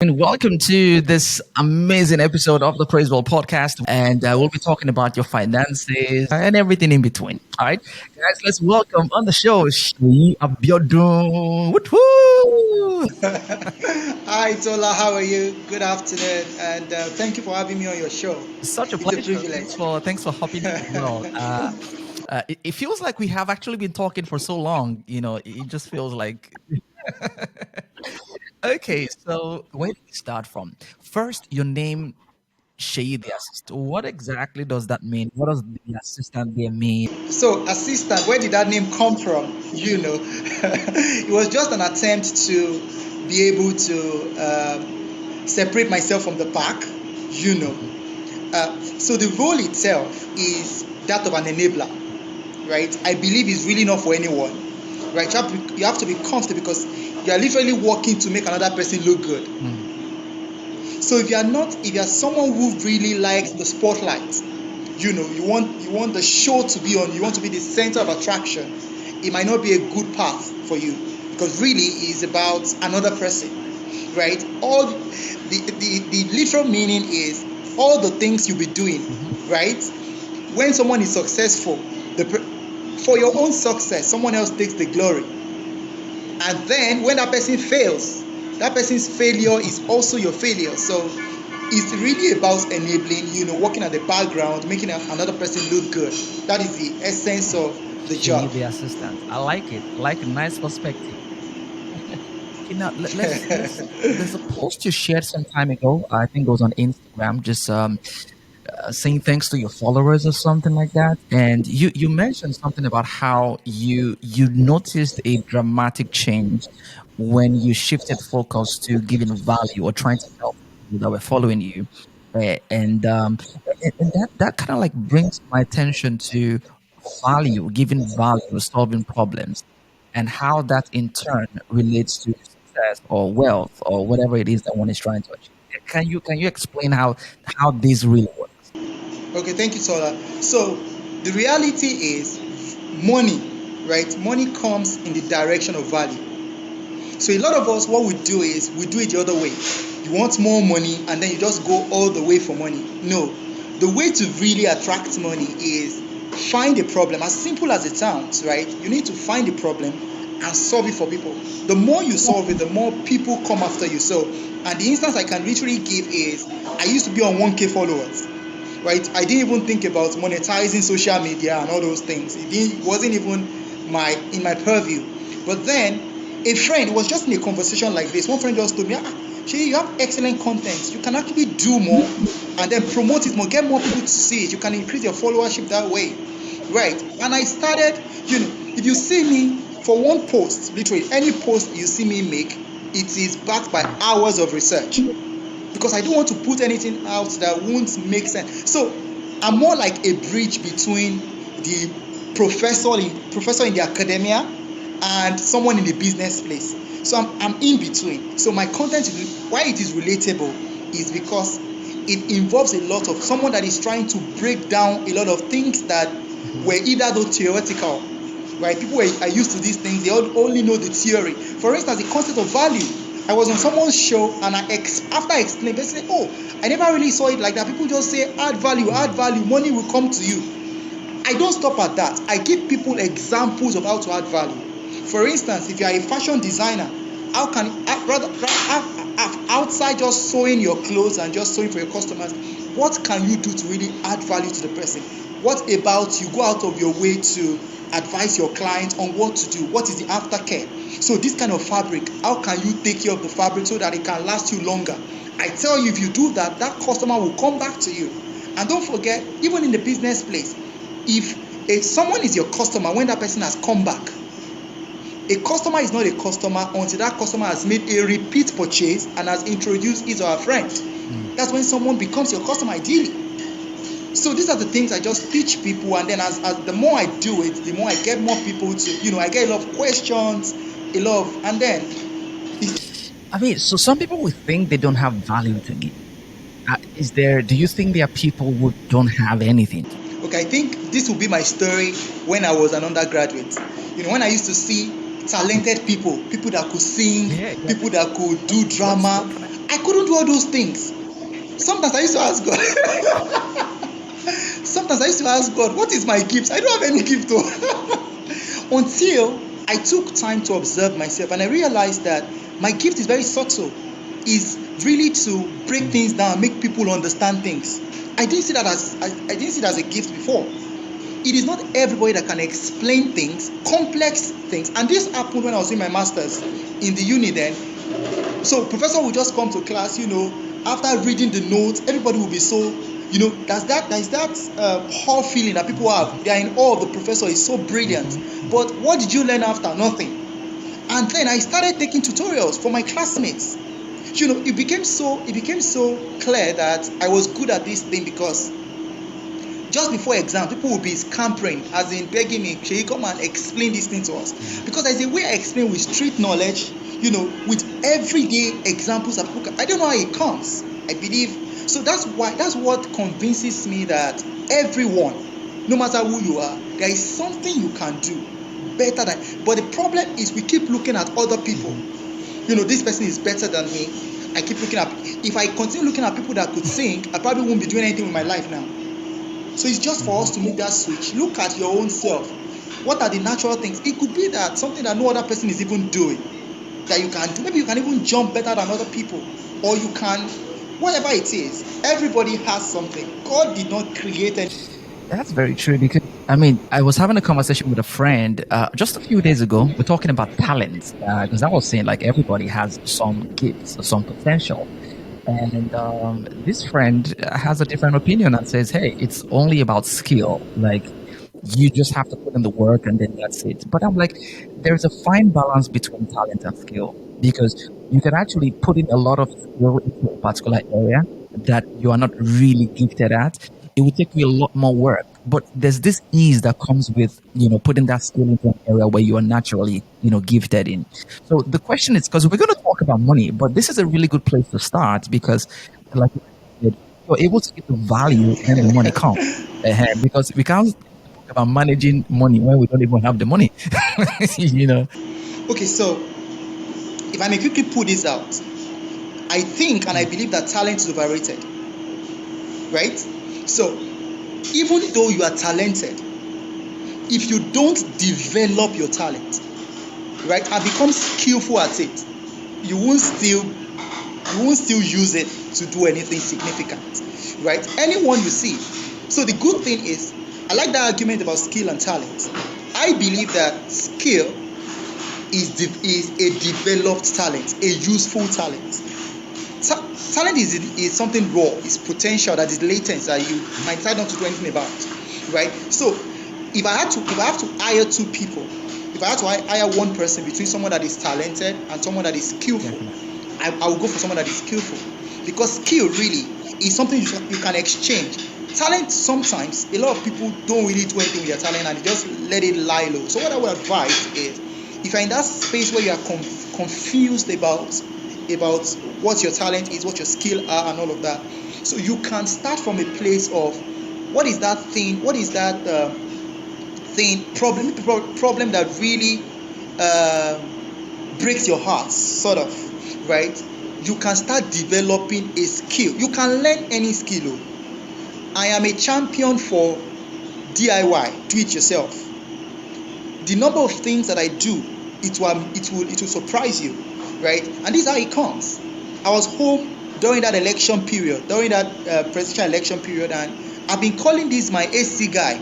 And welcome to this amazing episode of the Praiseworld Podcast. And we'll be talking about your finances and everything in between. All right, guys, let's welcome on the show Seyi Abiodun. Woo-hoo! Hi, TOLA. How are you? Good afternoon, and thank you for having me on your show. Such a It's a pleasure. privilege. Thanks for hopping in as well. It feels like we have actually been talking for so long. It just feels like. Okay, so where do we start from? First, your name Shayi the assistant. What exactly does that mean? What does the assistant there mean? So, assistant, where did that name come from? It was just an attempt to be able to separate myself from the pack. You know, so the role itself is that of an enabler, right? I believe it's really not for anyone, right? You have to be comfortable because you are literally working to make another person look good. So if you are someone who really likes the spotlight, you want the show to be on, you want to be the center of attraction, it might not be a good path for you because really it's about another person, right? All the literal meaning is all the things you'll be doing, right? When someone is successful, for your own success, someone else takes the glory. And then when that person fails, that person's failure is also your failure. So it's really about enabling, working at the background, making another person look good. That is the essence of the Shayi job. the assistant. I like it. I like a nice perspective. Okay, now let's. There's a post you shared some time ago. I think it was on Instagram. Just saying thanks to your followers or something like that. And you mentioned something about how you noticed a dramatic change when you shifted focus to giving value or trying to help people that were following you. And that kind of like brings my attention to value, giving value, solving problems, and how that in turn relates to success or wealth or whatever it is that one is trying to achieve. Can you explain how this really works? Okay, thank you, Tola. So the reality is money, right? Money comes in the direction of value. So a lot of us, what we do is we do it the other way. You want more money and then you just go all the way for money. No, the way to really attract money is find a problem, as simple as it sounds, right? You need to find a problem and solve it for people. The more you solve it, the more people come after you. So, and the instance I can literally give is I used to be on 1K followers, right? I didn't even think about monetizing social media and all those things. It wasn't even in my purview. But then a friend, it was just in a conversation like this, one friend just told me, Shay, you have excellent content. You can actually do more and then promote it more, get more people to see it. You can increase your followership that way. Right. And I started, if you see me for one post, literally any post you see me make, it is backed by hours of research because I don't want to put anything out that won't make sense. So I'm more like a bridge between the professor in the academia and someone in the business place. So I'm in between. So my content, why it is relatable, is because it involves a lot of someone that is trying to break down a lot of things that were either though theoretical, right? People are used to these things; they only know the theory. For instance, the concept of value. I was on someone's show, and after I explained, they said, "Oh, I never really saw it like that." People just say, "Add value, money will come to you." I don't stop at that. I give people examples of how to add value. For instance, if you are a fashion designer, how can outside just sewing your clothes and just sewing for your customers, what can you do to really add value to the person? What about you go out of your way to advise your client on what to do? What is the aftercare? So this kind of fabric, how can you take care of the fabric so that it can last you longer? I tell you, if you do that, that customer will come back to you. And don't forget, even in the business place, if someone is your customer when that person has come back, a customer is not a customer until that customer has made a repeat purchase and has introduced his or her friend. That's when someone becomes your customer ideally. So these are the things I just teach people, and then as the more I do it, the more I get more people to, I get a lot of questions, and then I mean, so some people would think they don't have value to give. Do you think there are people who don't have anything? okay, I think this will be my story when I was an undergraduate. When I used to see talented people that could sing, Yeah, yeah. people that could do drama, I couldn't do all those things. Sometimes I used to ask God. Sometimes I used to ask God, what is my gift? I don't have any gift though. Until I took time to observe myself and I realized that my gift is very subtle. Is really to break things down, make people understand things. I didn't see that as a gift before. It is not everybody that can explain things, complex things. And this happened when I was doing my masters in the uni then. So professor would just come to class, after reading the notes, everybody will be so, there's that whole feeling that people have. They are in awe of the professor, is so brilliant. But what did you learn after? Nothing. And then I started taking tutorials for my classmates. It became so clear that I was good at this thing because just before exam, people will be scampering, as in begging me, "Shey, come and explain this thing to us." Because there's a way I explain with street knowledge, with everyday examples that people I don't know how it comes. I believe so. That's what convinces me that everyone, no matter who you are, there is something you can do better than. But the problem is we keep looking at other people. This person is better than me. I keep looking at. If I continue looking at people that could sing, I probably won't be doing anything with my life now. So it's just for us to make that switch. Look at your own self. What are the natural things? It could be that something that no other person is even doing that you can do. Maybe you can even jump better than other people, or you can, whatever it is. Everybody has something. God did not create any. That's very true because I was having a conversation with a friend just a few days ago. We're talking about talents because I was saying like everybody has some gifts, some potential. And this friend has a different opinion and says, hey, it's only about skill. Like, you just have to put in the work and then that's it. But I'm like, there's a fine balance between talent and skill because you can actually put in a lot of skill into a particular area that you are not really gifted at. It will take you a lot more work. But there's this ease that comes with, putting that skill into an area where you are naturally, gifted in. So the question is, because we're going to talk about money, but this is a really good place to start because, like you said, you're able to get the value when the money comes. Because we can't talk about managing money when we don't even have the money. Okay, so if I may quickly put this out, I think and I believe that talent is overrated. Right? So even though you are talented, if you don't develop your talent, right, and become skillful at it, you won't still use it to do anything significant, right? Anyone you see. So the good thing is, I like that argument about skill and talent. I believe that skill is a developed talent, a useful talent. Talent is something raw, is potential that is latent that you might decide not to do anything about, right? So if I have to hire two people, if I have to hire one person between someone that is talented and someone that is skillful, I will go for someone that is skillful because skill really is something you can exchange. Talent, sometimes a lot of people don't really do anything with their talent and they just let it lie low. So what I would advise is, if you're in that space where you are confused about what your talent is, what your skill are, and all of that, so you can start from a place of what is that problem that really breaks your heart, sort of, right? You can start developing a skill. You can learn any skill. I am a champion for DIY, do it yourself. The number of things that I do, it will surprise you, right? And this is how it comes. I was home during that election period, during that presidential election period, and I've been calling this my AC guy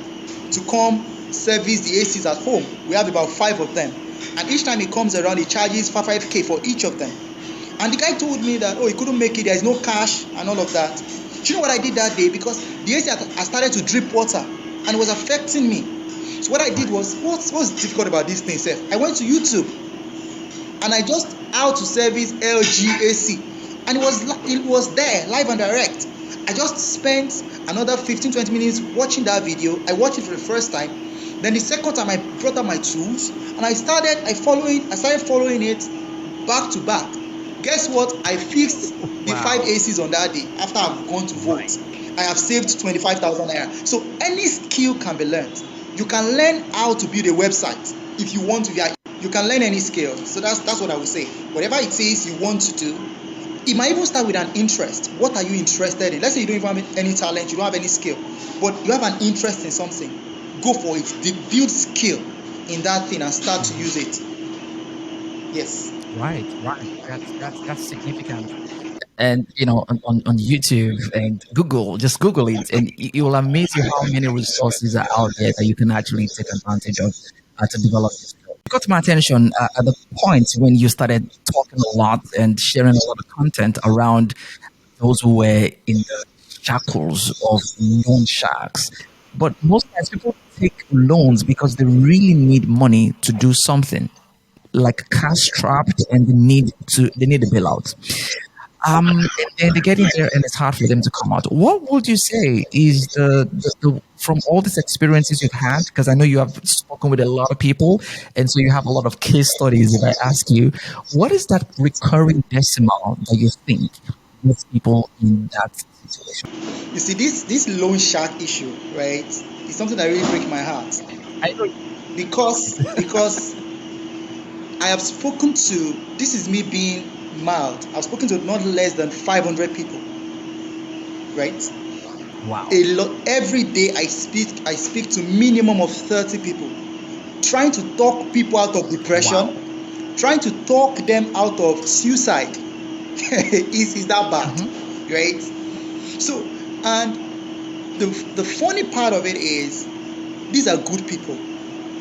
to come service the ACs at home. We have about 5 of them, and each time he comes around, he charges 5k for each of them. And the guy told me that he couldn't make it, there is no cash and all of that. Do you know what I did that day? Because the AC had started to drip water and it was affecting me. So what I did was, what's difficult about this thing, sir? I went to YouTube and I just how to service LG AC, and it was there live and direct. I just spent another 15-20 minutes watching that video. I watched it for the first time. Then the second time I brought out my tools and I started following it back to back. Guess what? I fixed the 5 ACs on that day after I've gone to vote. I have saved 25,000 naira. So any skill can be learned. You can learn how to build a website if you want to. You can learn any skill. So that's what I would say. Whatever it is you want to do, It might even start with an interest. What are you interested in? Let's say you don't even have any talent, you don't have any skill, but you have an interest in something. Go for it. Build skill in that thing and start to use it. Yes. Right, right. That's significant. And on YouTube and Google, just Google it, and it will amaze you how many resources are out there that you can actually take advantage of to develop your skill. It got my attention at the point when you started talking a lot and sharing a lot of content around those who were in the shackles of loan sharks. But most times people take loans because they really need money to do something, like cash strapped, and they need a bailout. And they get in there, and it's hard for them to come out. What would you say is the from all these experiences you've had? Because I know you have spoken with a lot of people, and so you have a lot of case studies. If I ask you, what is that recurring decimal that you think most people in that situation? You see, this loan shark issue, right, is something that really breaks my heart. I know. Because I have spoken to, this is me being mild, I've spoken to not less than 500 people, right? Wow. A lot. Every day I speak to minimum of 30 people, trying to talk people out of depression, Wow. trying to talk them out of suicide. Is that bad, Mm-hmm. right? So, and the funny part of it is, these are good people.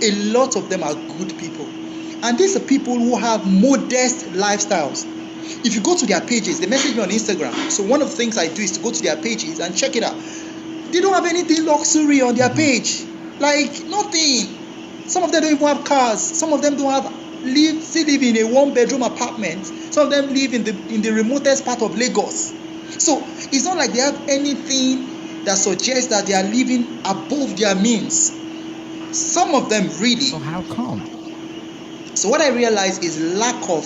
A lot of them are good people, and these are people who have modest lifestyles. If you go to their pages, they message me on Instagram. So one of the things I do is to go to their pages and check it out. They don't have anything luxury on their Mm-hmm. page, like nothing. Some of them don't even have cars. Some of them don't have still live in a one-bedroom apartment. Some of them live in the remotest part of Lagos. So it's not like they have anything that suggests that they are living above their means. Some of them really. So how come? So what I realize is lack of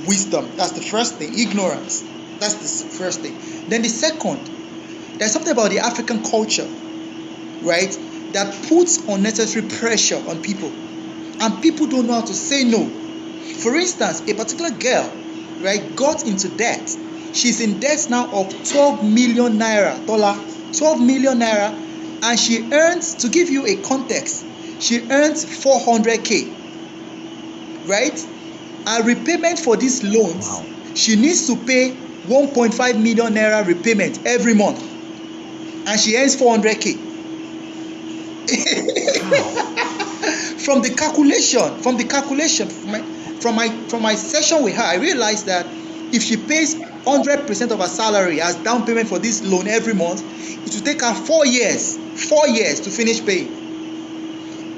wisdom. That's the first thing. Ignorance. That's the first thing. Then the second, there's something about the African culture, right, that puts unnecessary pressure on people, and people don't know how to say no. For instance, a particular girl, right, got into debt. She's in debt now of 12 million naira, TOLA, 12 million naira, and she earns, to give you a context, she earns 400k, right? And repayment for these loans, Wow. she needs to pay 1.5 million naira repayment every month, and she earns 400k. Wow. From the calculation from my session with her, I realized that if she pays 100% of her salary as down payment for this loan every month, it will take her 4 years to finish paying.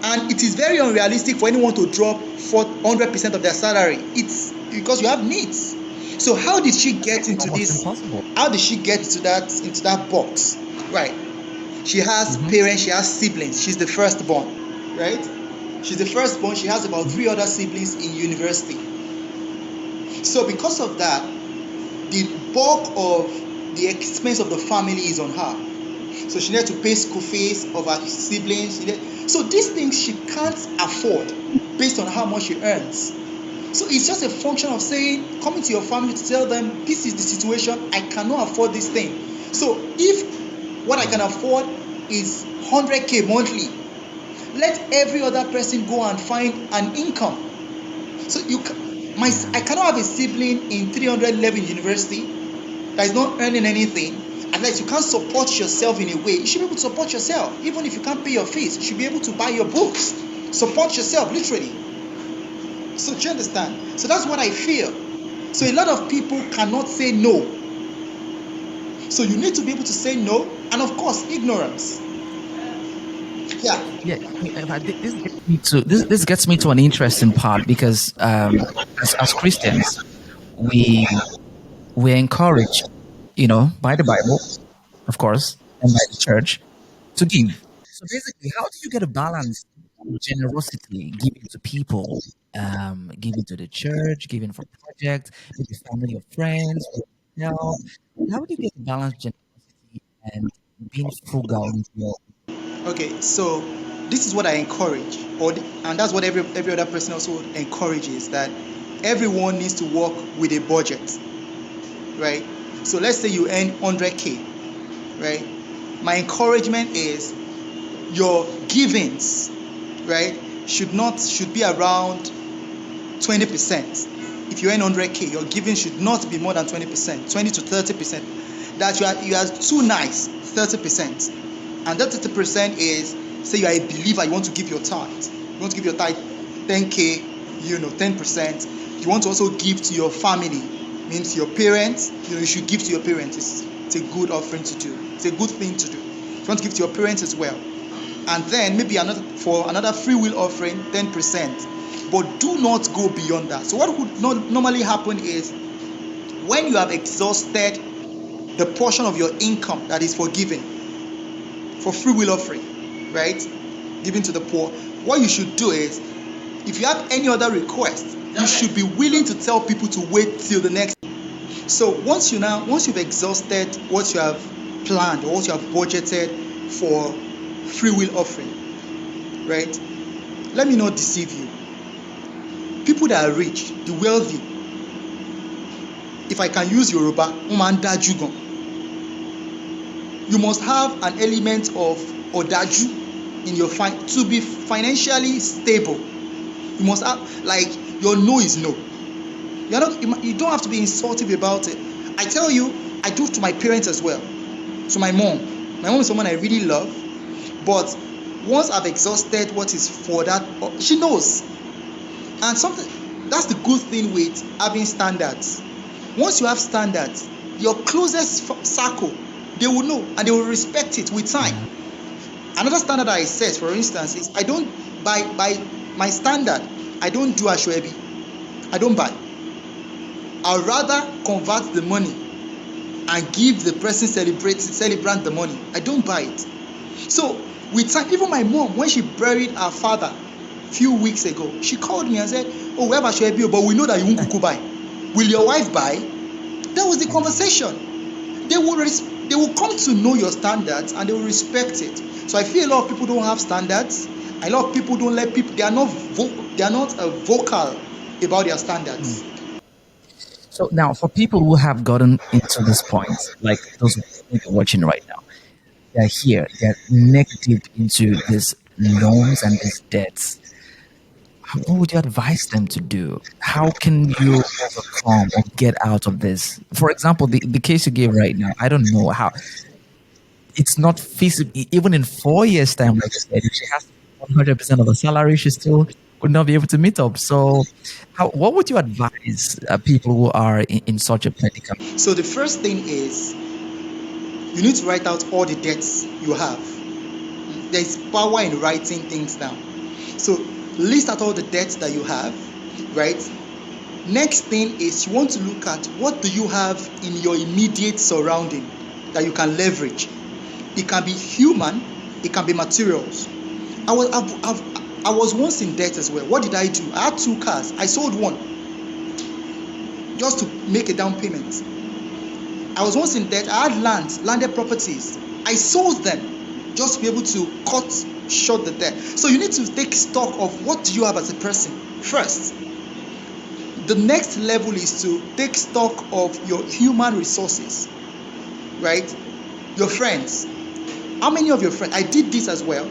And it is very unrealistic for anyone to drop 100% of their salary. It's because you have needs. So how did she get into Almost this? impossible. How did she get into that box? Right. She has Mm-hmm. parents, she has siblings. She's the firstborn, right? She's the firstborn. She has about 3 other siblings in university. So because of that, the bulk of the expense of the family is on her. So she needs to pay school fees of her siblings. So these things she can't afford based on how much she earns. So it's just a function of saying, coming to your family to tell them, this is the situation, I cannot afford this thing. So if what I can afford is 100k monthly, let every other person go and find an income. So I cannot have a sibling in 311 university that is not earning anything. Unless you can't support yourself in a way, you should be able to support yourself. Even if you can't pay your fees, you should be able to buy your books. Support yourself, literally. So do you understand? So that's what I feel. So a lot of people cannot say no. So you need to be able to say no, and of course, ignorance. Yeah. Yeah, this gets me to an interesting part, because as Christians, we we're encouraged, by the Bible, of course, and by the church, to give. So basically, how do you get a balance of generosity, giving to people, giving to the church, giving for projects, maybe family or friends, or help? How do you get a balanced generosity and being frugal with your? Okay. So this is what I encourage, and that's what every other person also encourages, that everyone needs to work with a budget. right? So let's say you earn 100K, right? My encouragement is your givings, right, should be around 20%. If you earn 100K, your giving should not be more than 20%, 20 to 30%. That you are too nice, 30%. And that 30% is, say you are a believer, you want to give your tithe. You want to give your tithe 10K, 10%. You want to also give to your family, means your parents, you should give to your parents. It's a good offering to do. It's a good thing to do. You want to give to your parents as well. And then maybe another free will offering, 10%. But do not go beyond that. So what would normally happen is, when you have exhausted the portion of your income that is for giving, for free will offering, right, giving to the poor, what you should do is, if you have any other request, you should be willing to tell people to wait till the next. So once you've exhausted what you have planned or what you have budgeted for free will offering, right, let me not deceive you. People that are rich, the wealthy, if I can use Yoruba, you must have an element of odaju in your to be financially stable. You must have, like, your no is no. You don't have to be insultive about it. I tell you, I do to my parents as well. To my mom is someone I really love, but once I've exhausted what is for that, she knows. And that's the good thing with having standards. Once you have standards, your closest circle, they will know and they will respect it with time. Another standard I set, for instance, is I don't by my standard, I don't do ashwebi. I don't buy. I'd rather convert the money and give the person celebrant the money. I don't buy it. So with time, even my mom, when she buried her father a few weeks ago, she called me and said, "Oh, we have ashwebi, but we know that you won't kuku buy. Will your wife buy?" That was the conversation. They will come to know your standards and they will respect it. So I feel a lot of people don't have standards. A lot of people don't let people. They are not vocal about their standards. So now, for people who have gotten into this point, like those who are watching right now, they're here, they're neck deep into these loans and these debts. What would you advise them to do? How can you overcome or get out of this? For example, the case you gave right now, I don't know how. It's not feasible. Even in 4 years' time, like I said, if she has 100% of the salary, she still would not be able to meet up. So what would you advise people who are in such a predicament? So the first thing is, you need to write out all the debts you have. There's power in writing things down. So list out all the debts that you have, right? Next thing is, you want to look at what do you have in your immediate surrounding that you can leverage. It can be human, it can be materials. I was once in debt as well. What did I do? I had 2 cars. I sold one just to make a down payment. I was once in debt. I had landed properties. I sold them just to be able to cut short the debt. So you need to take stock of what do you have as a person first. The next level is to take stock of your human resources, right? Your friends. How many of your friends? I did this as well.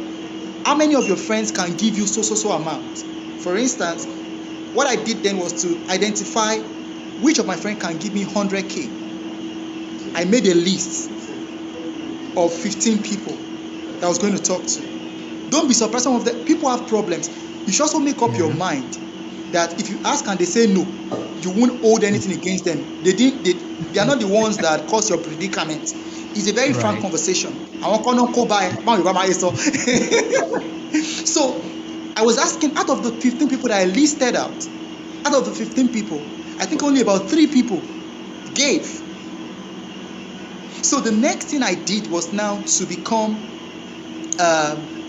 How many of your friends can give you so amount? For instance, what I did then was to identify which of my friends can give me 100K. I made a list of 15 people that I was going to talk to. Don't be surprised, some of the people have problems. You should also make up your mind that if you ask and they say no, you won't hold anything against them. They are not the ones that cause your predicament. It's a very frank conversation. So I was asking, out of the 15 people that I listed out, out of the 15 people, I think only about 3 people gave. So the next thing I did was now to become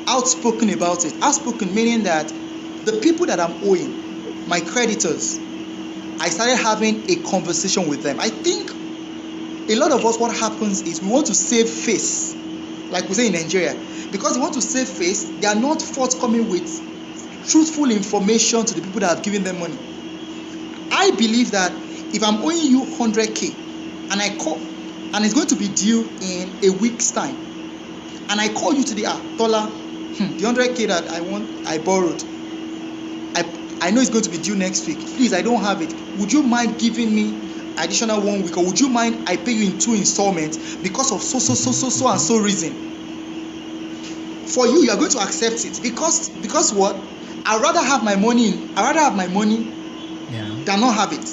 outspoken about it. Outspoken meaning that the people that I'm owing, my creditors, I started having a conversation with them. I think a lot of us, what happens is we want to save face, like we say in Nigeria. Because we want to save face, they are not forthcoming with truthful information to the people that have given them money. I believe that if I'm owing you 100K and I call, and it's going to be due in a week's time, and I call you today, Tola, the 100K that I borrowed, I know it's going to be due next week. Please, I don't have it. Would you mind giving me additional 1 week, or would you mind I pay you in 2 installments because of so and so reason? For you are going to accept it because what? I'd rather have my money than not have it.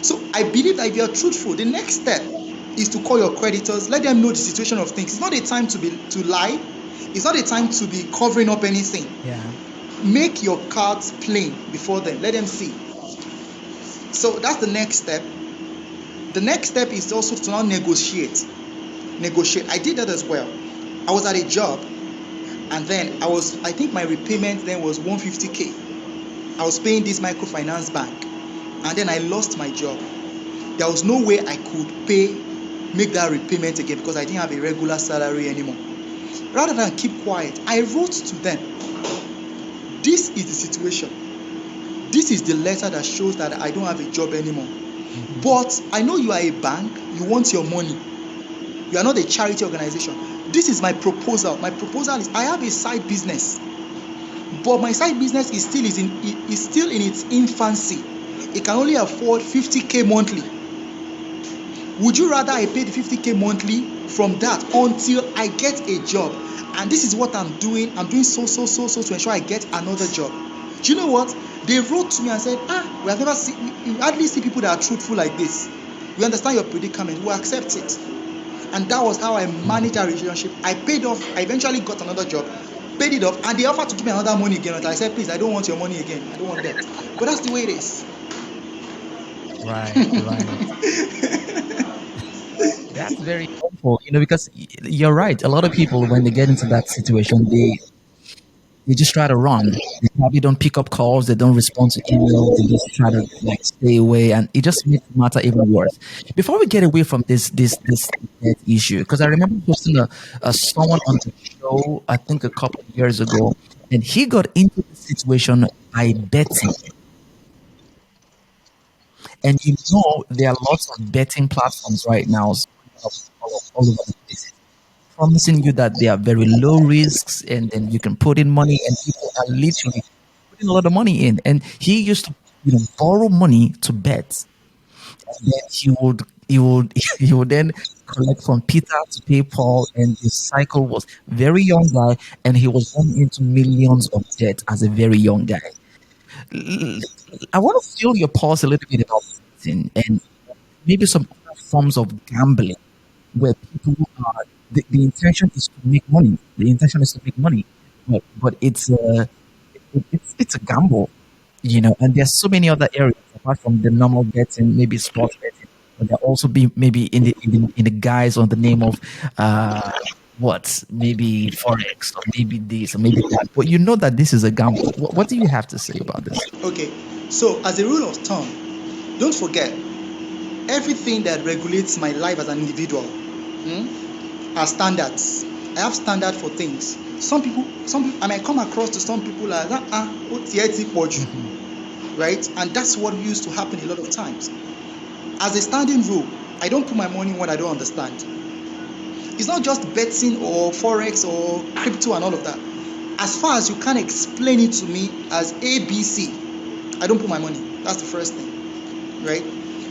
So I believe that if you are truthful, the next step is to call your creditors, let them know the situation of things. It's not a time to lie. It's not a time to be covering up anything. Yeah. Make your cards plain before them. Let them see. So that's the next step. The next step is also to now negotiate. I did that as well. I was at a job, and then I think my repayment then was 150K. I was paying this microfinance bank, and then I lost my job. There was no way I could make that repayment again because I didn't have a regular salary anymore. Rather than keep quiet, I wrote to them, this is the situation. This is the letter that shows that I don't have a job anymore. But I know you are a bank, you want your money. You are not a charity organization. This is my proposal. My proposal is I have a side business, but my side business is still in its infancy. It can only afford 50K monthly. Would you rather I pay the 50K monthly from that until I get a job? And this is what I'm doing. I'm doing so to ensure I get another job. Do you know what? They wrote to me and said, we have never seen, you hardly see people that are truthful like this. We understand your predicament. We accept it. And that was how I managed our relationship. I paid off. I eventually got another job, paid it off, and they offered to give me another money again. And I said, please, I don't want your money again. I don't want that. But that's the way it is. Right. That's very helpful, because you're right. A lot of people, when they get into that situation, they just try to run. They probably don't pick up calls. They don't respond to emails. They just try to stay away, and it just makes the matter even worse. Before we get away from this debt issue, because I remember hosting someone on the show, I think a couple of years ago, and he got into the situation by betting. And there are lots of betting platforms right now all over the place, promising you that they are very low risks, and then you can put in money, and people are literally putting a lot of money in. And he used to borrow money to bet, and then he would then collect from Peter to pay Paul, and the cycle was very young guy, and he was running into millions of debt as a very young guy. I want to feel your pulse a little bit about betting and maybe some other forms of gambling where people are the intention is to make money. The intention is to make money, but it's a gamble, And there's so many other areas apart from the normal betting, maybe sports betting, but there also be maybe in the guise or the name of maybe forex or maybe this or maybe that. But that this is a gamble. What do you have to say about this? Okay, so as a rule of thumb, don't forget everything that regulates my life as an individual are standards. I have standard for things. Some people, I might come across to some people like right? And that's what used to happen a lot of times. As a standing rule, I don't put my money in what I don't understand. It's not just betting or forex or crypto and all of that. As far as you can't explain it to me as ABC, I don't put my money. That's the first thing, right?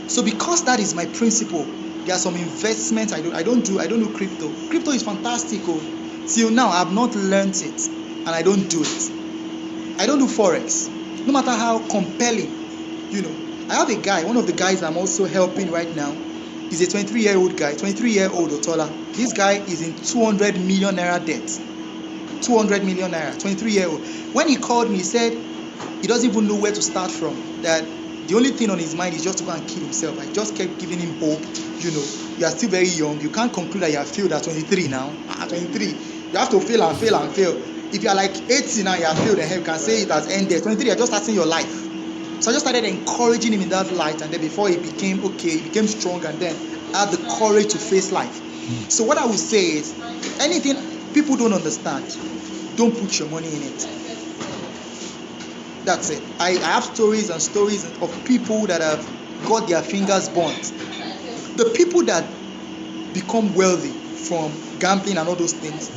So because that is my principle, there are some investments I don't do crypto. Crypto is fantastic. Till now, I have not learned it, and I don't do it. I don't do forex, no matter how compelling. I have a guy. One of the guys I'm also helping right now is a 23-year-old guy, 23-year-old TOLA. This guy is in 200 million naira debt. 200 million naira, 23-year-old. When he called me, he said he doesn't even know where to start from. That the only thing on his mind is just to go and kill himself. I just kept giving him hope. You are still very young. You can't conclude that you have failed at 23 now. At 23, you have to fail and fail and fail. If you are like 80 now, you have failed, and you can say it has ended. 23, you are just starting your life. So I just started encouraging him in that light, and then before he became strong, and then had the courage to face life. So what I would say is, anything people don't understand, don't put your money in it. That's it. I have stories and stories of people that have got their fingers burnt the people that become wealthy from gambling and all those things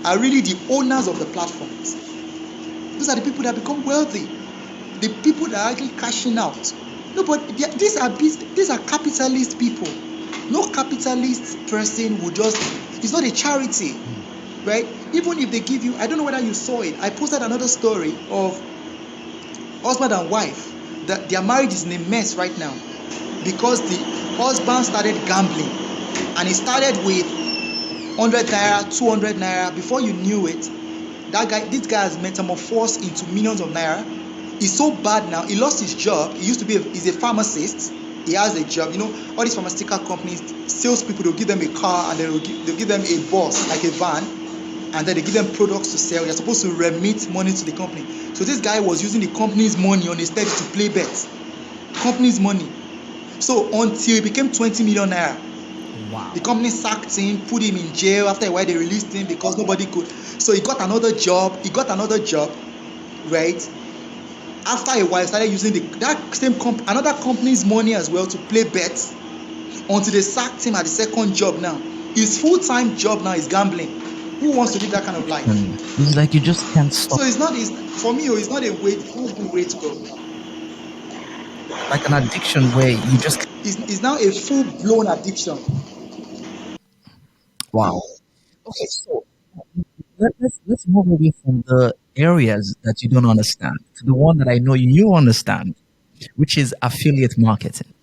are really the owners of the platforms. Those are the people that become wealthy, the people that are actually cashing out. No, but these are capitalist people. No capitalist person would just, it's not a charity, right? Even if they give you, I don't know whether you saw it, I posted another story of husband and wife that their marriage is in a mess right now because the husband started gambling, and he started with 100 naira, 200 naira. Before you knew it, this guy has metamorphosed into millions of naira. It's so bad now. He lost his job. He used to be he's a pharmacist. He has a job. You know, all these pharmaceutical companies, salespeople, they'll give them a car and they'll give them a bus, like a van, and then they give them products to sell. They're supposed to remit money to the company. So this guy was using the company's money on his steps to play bets. Company's money. So until he became 20 million naira. Wow. The company sacked him, put him in jail. After a while, they released him because nobody could. So he got another job. Right? After a while, he started using another company's money as well to play bets until they sacked him at the second job now. His full-time job now is gambling. Who wants to live that kind of life? It's like you just can't stop. So for me, it's not a good way to go. Like an addiction where you just. It's now a full-blown addiction. Wow. Okay, so let's move away from the areas that you don't understand to the one that I know you understand, which is affiliate marketing.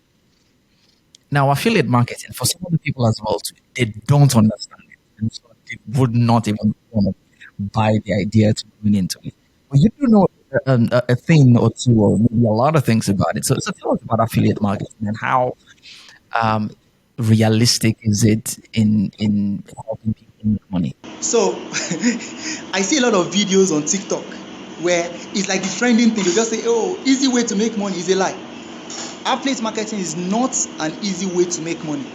Now, affiliate marketing, for some of the people as well, too, they don't understand it. And so they would not even want to buy the idea to go into it. But you do know a thing or two, or maybe a lot of things about it. So tell us about affiliate marketing and how realistic is it in helping people make money? So I see a lot of videos on TikTok where it's like the trending thing. They just say, "Oh, easy way to make money," is a lie. Affiliate marketing is not an easy way to make money.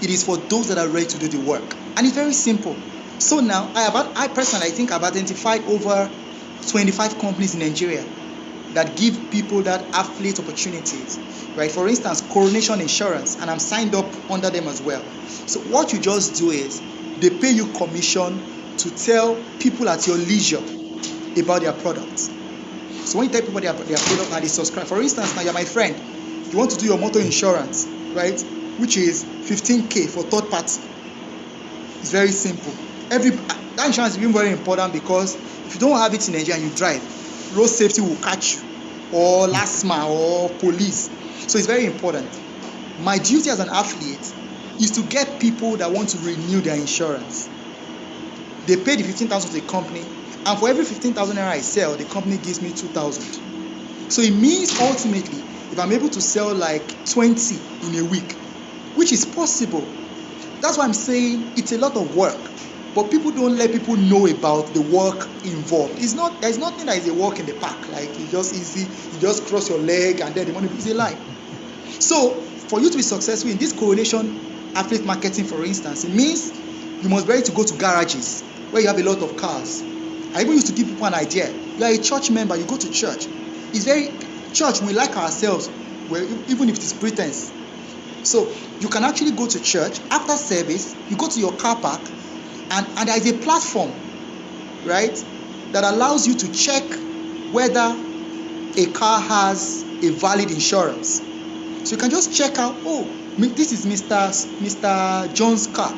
It is for those that are ready to do the work, and it's very simple. So now I personally think I've identified over 25 companies in Nigeria that give people that affiliate opportunities, right? For instance, Coronation Insurance, and I'm signed up under them as well. So what you just do is they pay you commission to tell people at your leisure about their products. So when you tell people their product and they subscribe, for instance, now you're my friend, you want to do your motor insurance, right? Which is 15K for third party. It's very simple. That insurance is even very important because if you don't have it in Nigeria and you drive, road safety will catch you, or LASMA, or police. So it's very important. My duty as an affiliate is to get people that want to renew their insurance. They pay the 15,000 to the company, and for every 15,000 naira I sell, the company gives me 2,000. So it means ultimately, if I'm able to sell like 20 in a week, which is possible, that's why I'm saying it's a lot of work. But people don't let people know about the work involved. There's nothing that is a walk in the park. Like it's just easy, you just cross your leg and then the money is a lie. So for you to be successful in this Coronation affiliate marketing, for instance, it means you must be ready to go to garages where you have a lot of cars. I even used to give people an idea. You are a church member, you go to church. Church, we like ourselves, even if it is pretense. So you can actually go to church after service, you go to your car park, and there is a platform, right, that allows you to check whether a car has a valid insurance. So you can just check out, oh, this is Mr. John's car.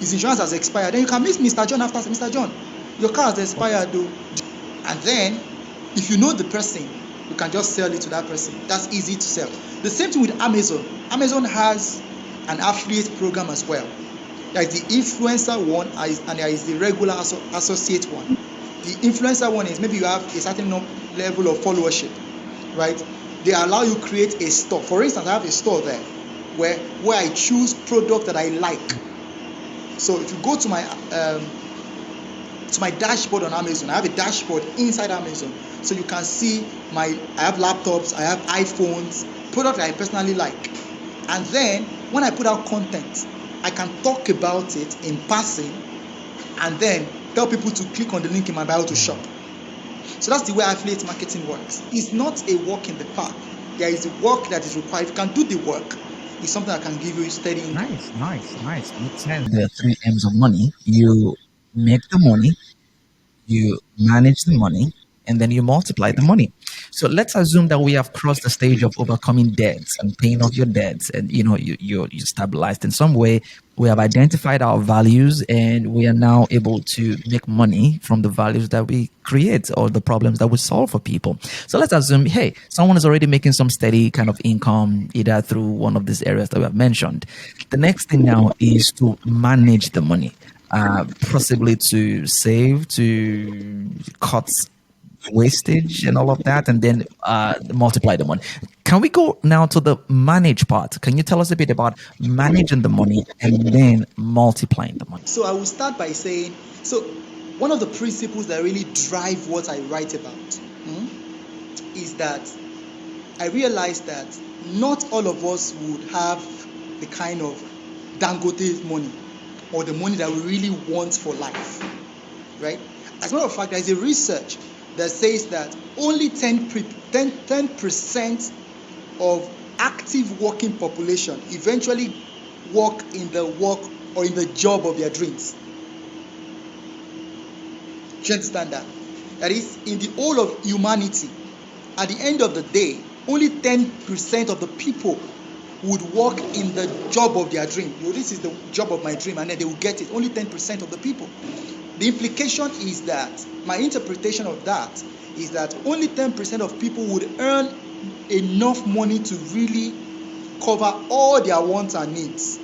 His insurance has expired. Then you can meet Mr. John after, Mr. John, your car has expired though. And then if you know the person, you can just sell it to that person. That's easy to sell. The same thing with Amazon. Amazon has an affiliate program as well. There is the influencer one and there is the regular associate one. The influencer one is maybe you have a certain level of followership, right? They allow you create a store. For instance, I have a store there where I choose product that I like. So if you go to my dashboard on Amazon, I have a dashboard inside Amazon. So you can see I have laptops, I have iPhones, product that I personally like. And then when I put out content, I can talk about it in passing and then tell people to click on the link in my bio to shop. So that's the way affiliate marketing works. It's not a walk in the park. There is a work that is required. If you can do the work, is something that can give you steady income. Nice, nice, nice. Makes sense. The three M's of money. You make the money, you manage the money, and then you multiply the money. So let's assume that we have crossed the stage of overcoming debts and paying off your debts, and you stabilized in some way. We have identified our values, and we are now able to make money from the values that we create or the problems that we solve for people. So let's assume, hey, someone is already making some steady kind of income either through one of these areas that we have mentioned. The next thing now is to manage the money, possibly to save, to cut wastage and all of that, and then multiply the money. Can we go now to the manage part? Can you tell us a bit about managing the money and then multiplying the money? So I will start by saying, so one of the principles that really drive what I write about is that I realize that not all of us would have the kind of Dangote money or the money that we really want for life, right? As a matter of fact, there is a research that says that only 10% of active working population eventually work in the work or in the job of their dreams. Do you understand that? That is, in the whole of humanity, at the end of the day, only 10% of the people would work in the job of their dream. This is the job of my dream, and then they will get it. Only 10% of the people. The implication is that, my interpretation of that is that only 10% of people would earn enough money to really cover all their wants and needs.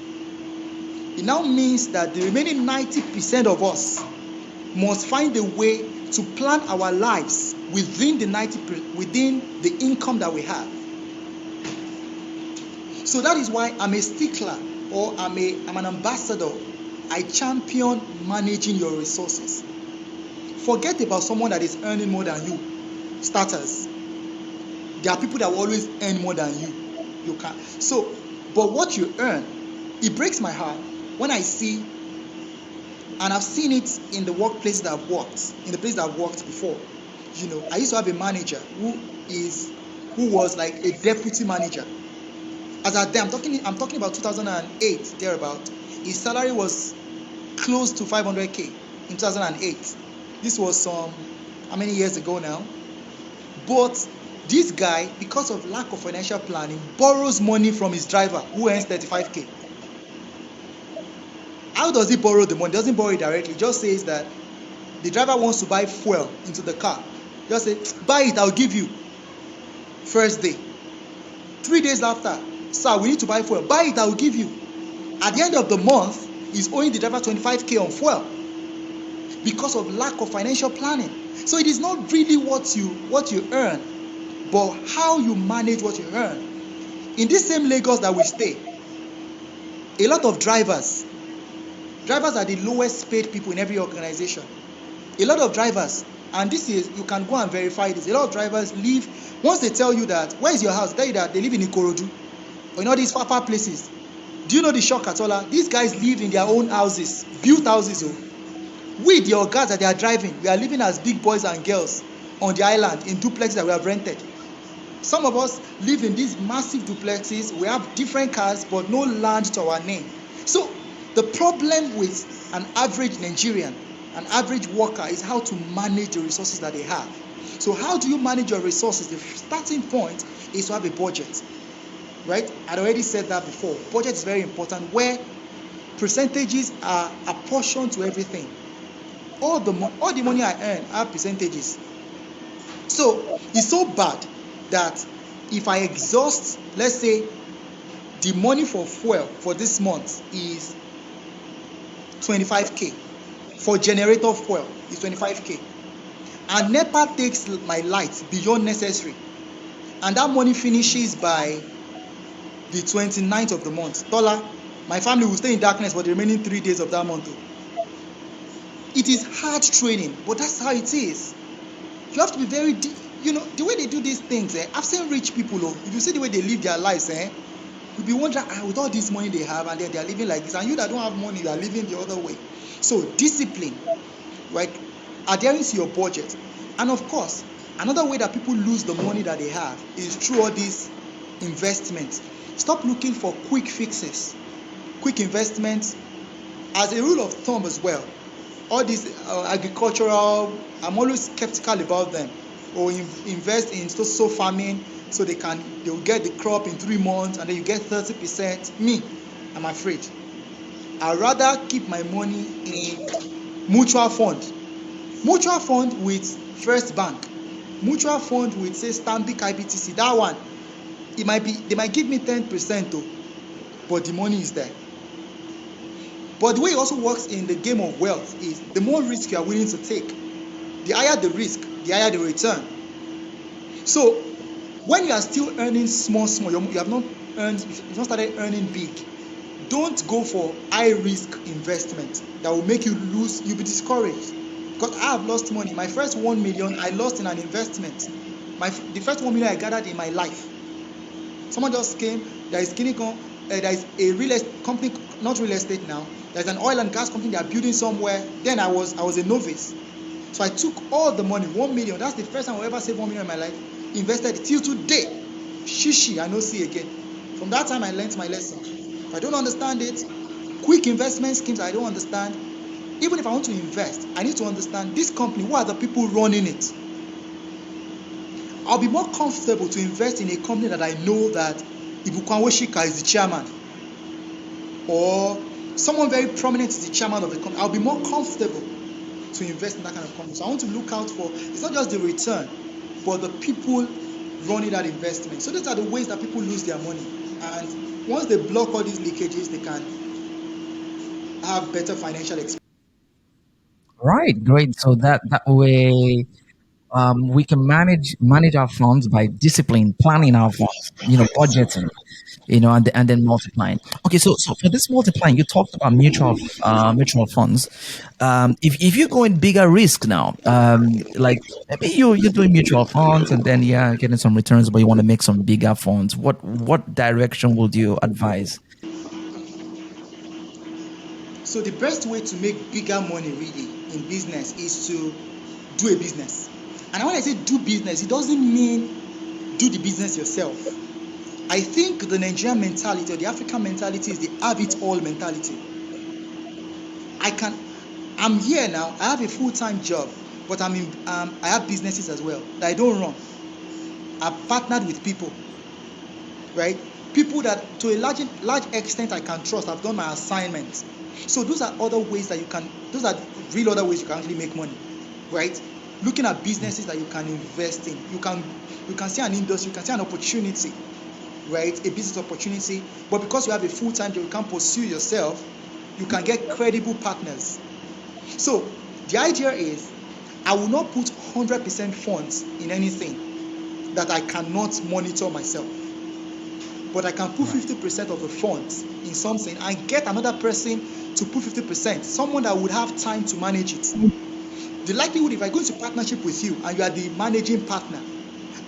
It now means that the remaining 90% of us must find a way to plan our lives within the income that we have. So that is why I'm a stickler, or I'm an ambassador. I champion managing your resources. Forget about someone that is earning more than you. Starters. There are people that will always earn more than you. You can't. So, but what you earn, it breaks my heart when I see, and I've seen it in the workplace that I've worked, in the place that I've worked before. I used to have a manager who was like a deputy manager. As at then, I'm talking about 2008 thereabout. His salary was close to 500k in 2008. This was how many years ago now? But this guy, because of lack of financial planning, borrows money from his driver who earns 35k. How does he borrow the money? Doesn't borrow it directly. Just says that the driver wants to buy fuel into the car. Just say, buy it, I'll give you. First day. 3 days after, sir, we need to buy fuel. Buy it, I'll give you. At the end of the month, he's owing the driver 25k on fuel because of lack of financial planning. So it is not really what you earn, but how you manage what you earn. In this same Lagos that we stay, a lot of drivers are the lowest paid people in every organization. A lot of drivers, and this is, you can go and verify this, a lot of drivers live, once they tell you that, where is your house? They tell you that they live in Ikorodu, or in all these far places. Do you know the shock at TOLA? These guys live in their own houses, built houses. We, the guys that they are driving, we are living as big boys and girls on the island in duplexes that we have rented. Some of us live in these massive duplexes. We have different cars, but no land to our name. So the problem with an average Nigerian, an average worker, is how to manage the resources that they have. So how do you manage your resources? The starting point is to have a budget. Right? I'd already said that before. Budget is very important, where percentages are apportioned to everything. All the money I earn have percentages. So it's so bad that if I exhaust, let's say the money for fuel for this month is 25k. For generator fuel is 25k. And NEPA takes my light beyond necessary. And that money finishes by the 29th of the month. TOLA, my family will stay in darkness for the remaining 3 days of that month. It is hard training, but that's how it is. You have to be very deep. The way they do these things, I've seen rich people, if you see the way they live their lives, you'll be wondering, with all this money they have, and then they're living like this, and you that don't have money, you are living the other way. So discipline, right? Adhering to your budget. And of course, another way that people lose the money that they have is through all these investment. Stop looking for quick fixes, quick investments. As a rule of thumb as well, all these agricultural, I'm always skeptical about them. Or invest in so farming, so they will get the crop in 3 months and then you get 30%. Me, I'm afraid. I'd rather keep my money in mutual fund. Mutual fund with First Bank. Mutual fund with, say, Stanbic IBTC. That one, they might give me 10% though, but the money is there. But the way it also works in the game of wealth is the more risk you are willing to take, the higher the risk, the higher the return. So when you are still earning small, you have not started earning big, don't go for high risk investment that will make you lose. You'll be discouraged. Because I have lost money. My first 1 million I lost in an investment. The first 1 million I gathered in my life. Someone just came. There is there is a real estate company, not real estate now. There's an oil and gas company they are building somewhere. Then I was a novice. So I took all the money, 1 million. That's the first time I ever saved 1 million in my life. Invested it till today. Shishi, I no see again. From that time I learned my lesson. If I don't understand it, quick investment schemes I don't understand. Even if I want to invest, I need to understand this company, who are the people running it. I'll be more comfortable to invest in a company that I know that Ibukwanwoshika is the chairman, or someone very prominent is the chairman of the company. I'll be more comfortable to invest in that kind of company. So I want to look out for, it's not just the return, but the people running that investment. So these are the ways that people lose their money. And once they block all these leakages, they can have better financial experience. Right, great. So that way, we can manage our funds by discipline, planning our funds, budgeting, and then multiplying. Okay, so for this multiplying, you talked about mutual funds. If you're going bigger risk now, like maybe you're doing mutual funds and then getting some returns, but you want to make some bigger funds. What direction would you advise? So the best way to make bigger money really in business is to do a business. And when I say do business, it doesn't mean do the business yourself. I think the Nigerian mentality or the African mentality is the have it all mentality. I'm here now, I have a full-time job, but I have businesses as well that I don't run. I've partnered with people, right? People that to a large extent I can trust. I've done my assignments. So those are other ways that those are real other ways you can actually make money, right? Looking at businesses that you can invest in. You can see an industry, you can see an opportunity, right? A business opportunity, but because you have a full-time job, you can't pursue yourself, you can get credible partners. So the idea is, I will not put 100% funds in anything that I cannot monitor myself. But I can put 50% of the funds in something and get another person to put 50%, someone that would have time to manage it. The likelihood, if I go into partnership with you and you are the managing partner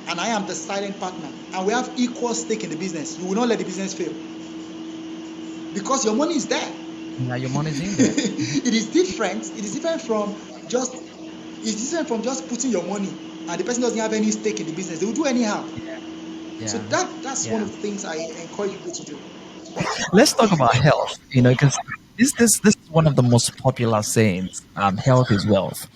and I am the silent partner and we have equal stake in the business, you will not let the business fail. Because your money is there. Yeah, your money is in there. It is different from just putting your money and the person doesn't have any stake in the business. They will do anyhow. Yeah. So that's one of the things I encourage people to do. Let's talk about health. Because this is one of the most popular sayings. Health is wealth.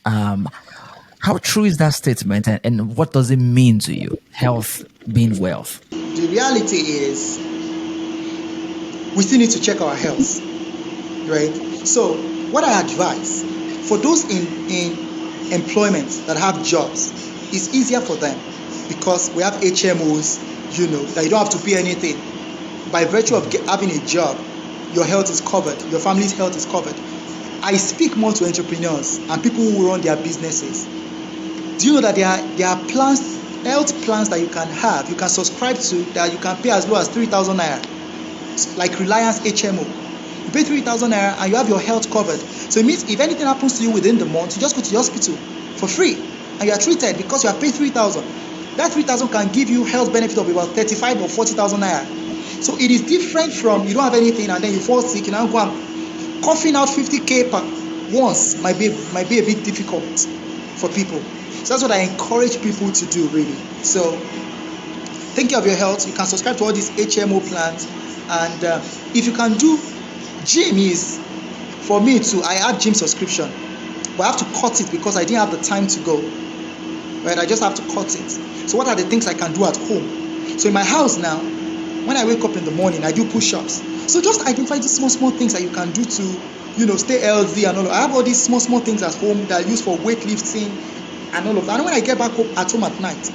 How true is that statement, and what does it mean to you? Health being wealth. The reality is, we still need to check our health, right? So what I advise for those in employment that have jobs, it's easier for them because we have HMOs, that you don't have to pay anything. By virtue of having a job, your health is covered, your family's health is covered. I speak more to entrepreneurs and people who run their businesses. Do you know that there are plans, health plans that you can have, you can subscribe to, that you can pay as low as 3,000 naira, like Reliance HMO. You pay 3,000 naira and you have your health covered. So it means if anything happens to you within the month, you just go to the hospital for free and you are treated because you have paid 3,000. That 3,000 can give you health benefit of about 35 or 40,000 naira. So it is different from you don't have anything and then you fall sick and now go and coughing out 50k per once might be a bit difficult for people. So that's what I encourage people to do really. So take care of your health. You can subscribe to all these HMO plans, and if you can do gym is for me too. I had gym subscription, but I have to cut it because I didn't have the time to go. Right, I just have to cut it. So what are the things I can do at home? So in my house now, when I wake up in the morning, I do push-ups. So just identify these small things that you can do to, stay healthy and all. I have all these small things at home that I use for weightlifting and all of that. And when I get back home at night,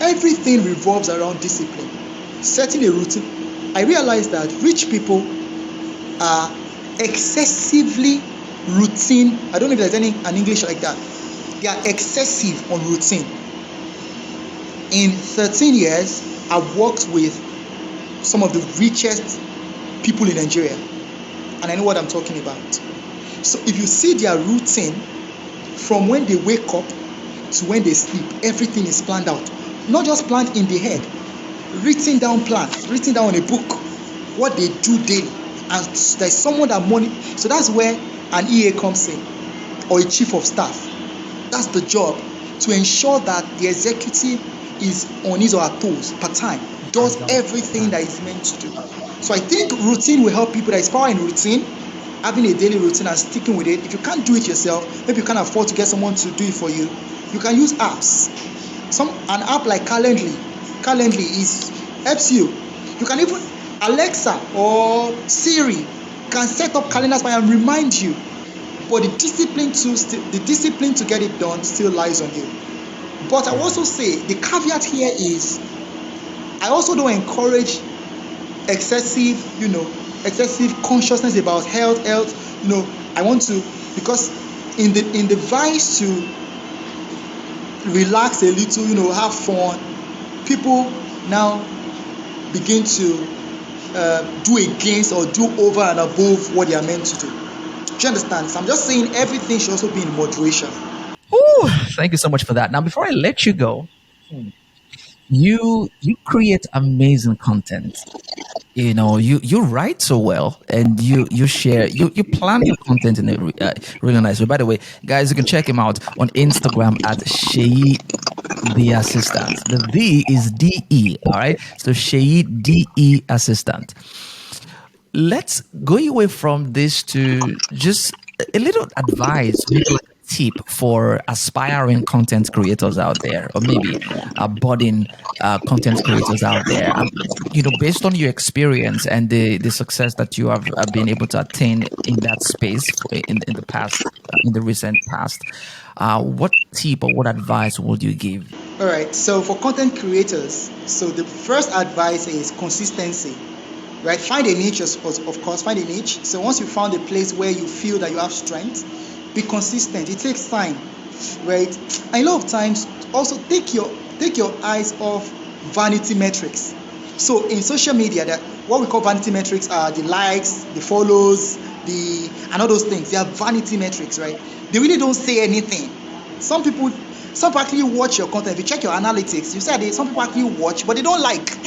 everything revolves around discipline, setting a routine. I realize that rich people are excessively routine. I don't know if there's an English like that. They are excessive on routine. In 13 years, I've worked with some of the richest people in Nigeria, and I know what I'm talking about. So if you see their routine from when they wake up to when they sleep, everything is planned out. Not just planned in the head, written down plans, written down on a book, what they do daily. And there's someone that money. So that's where an EA comes in, or a chief of staff. That's the job, to ensure that the executive is on his or her toes per time, does everything that is meant to do. So I think routine will help people. There is power in routine, having a daily routine and sticking with it. If you can't do it yourself, maybe you can't afford to get someone to do it for you, you can use apps. An app like Calendly helps you. You can even Alexa or Siri can set up calendars and remind you. But the discipline to get it done still lies on you. But I also say the caveat here is I also don't encourage excessive consciousness about health. I want to, because in the vice to relax a little, have fun, people now begin to do against or do over and above what they are meant to do. Do you understand? So I'm just saying everything should also be in moderation. Ooh, thank you so much for that. Now, before I let you go, you create amazing content. You write so well, and you share, you plan your content in a really nice way. By the way, guys, you can check him out on Instagram at Seyi the Assistant. The D is DE. All right, so Seyi DE Assistant. Let's go away from this to just a little advice, maybe like a tip for aspiring content creators out there, or maybe budding content creators out there. Based on your experience and the success that you have been able to attain in that space in the past, in the recent past, what tip or what advice would you give? All right. So for content creators, so the first advice is consistency. Right, find a niche, of course, find a niche. So once you found a place where you feel that you have strength, be consistent. It takes time, right? And a lot of times, also take your eyes off vanity metrics. So in social media, that what we call vanity metrics are the likes, the follows, and all those things. They are vanity metrics, right? They really don't say anything. Some people actually watch your content. If you check your analytics, you see some people actually watch, but they don't like.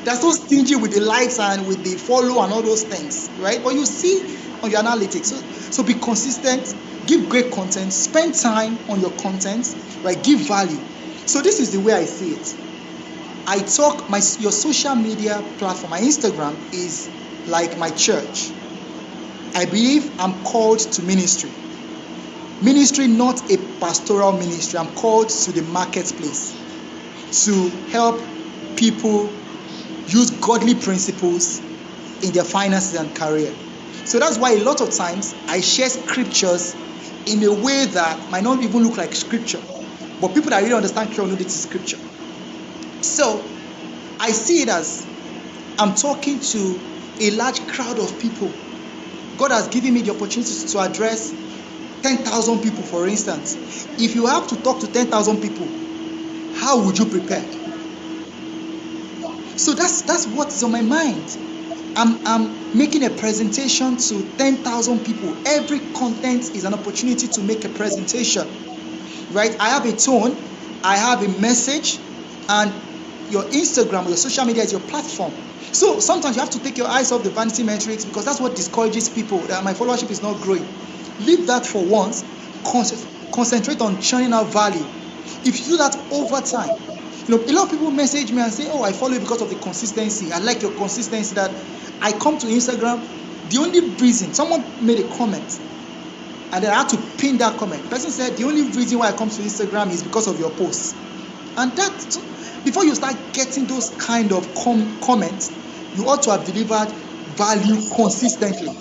They're so stingy with the likes and with the follow and all those things, right? But you see on your analytics. So be consistent, give great content, spend time on your content, right? Give value. So this is the way I see it. I talk your social media platform, my Instagram is like my church. I believe I'm called to ministry. Ministry, not a pastoral ministry. I'm called to the marketplace to help people use godly principles in their finances and career. So that's why a lot of times I share scriptures in a way that might not even look like scripture, but people that really understand scripture know this is scripture. So I see it as I'm talking to a large crowd of people. God has given me the opportunity to address 10,000 people, for instance. If you have to talk to 10,000 people, how would you prepare? So that's what's on my mind. I'm making a presentation to 10,000 people. Every content is an opportunity to make a presentation, right? I have a tone, I have a message, and your Instagram or your social media is your platform. So sometimes you have to take your eyes off the vanity metrics, because that's what discourages people, that my followership is not growing. Leave that for once. Concentrate on churning out value. If you do that over time, A lot of people message me and say, "Oh, I follow you because of the consistency. I like your consistency." That I come to Instagram. The only reason someone made a comment, and then I had to pin that comment. The person said the only reason why I come to Instagram is because of your posts. And that, before you start getting those kind of comments, you ought to have delivered value consistently.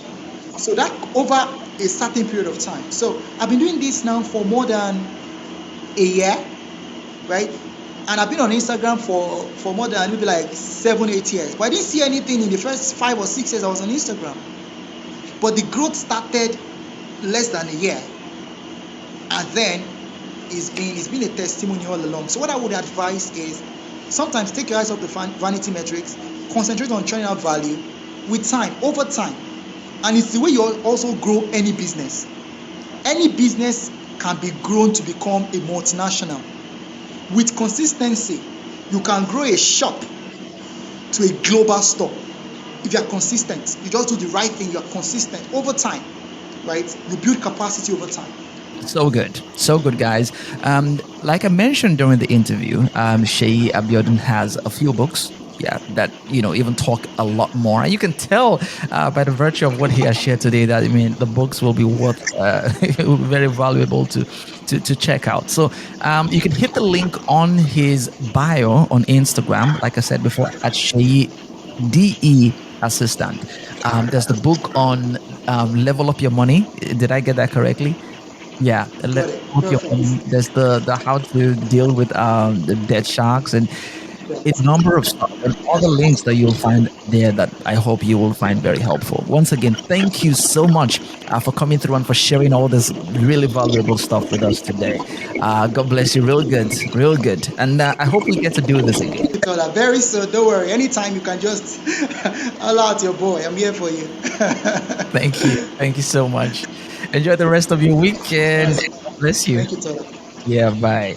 So that over a certain period of time. So I've been doing this now for more than a year, right? And I've been on Instagram for more than maybe like 7, 8 years. But I didn't see anything in the first 5 or 6 years I was on Instagram. But the growth started less than a year, and then it's been a testimony all along. So what I would advise is sometimes take your eyes off the vanity metrics, concentrate on churning out value with time, over time. And it's the way you also grow any business. Any business can be grown to become a multinational. With consistency, you can grow a shop to a global store. If you are consistent, you just do the right thing, you are consistent over time, right? You build capacity over time. So good, guys. Like I mentioned during the interview, Seyi Abiodun has a few books. Yeah, that even talk a lot more. And you can tell by the virtue of what he has shared today that the books will be worth very valuable to check out. So you can hit the link on his bio on Instagram, like I said before, at Seyi DE Assistant. There's the book on Level Up Your Money. Did I get that correctly? Yeah, Got Level it. Up Your Money. Perfect. There's the how to deal with the debt sharks and a number of stuff and other links that you'll find there that I hope you will find very helpful. Once again, thank you so much for coming through and for sharing all this really valuable stuff with us today. God bless you, real good, real good, and I hope we get to do this again. TOLA, very soon. Don't worry. Anytime you can just allow out your boy. I'm here for you. Thank you so much. Enjoy the rest of your weekend. Yes. God bless you. Thank you, TOLA. Yeah, bye.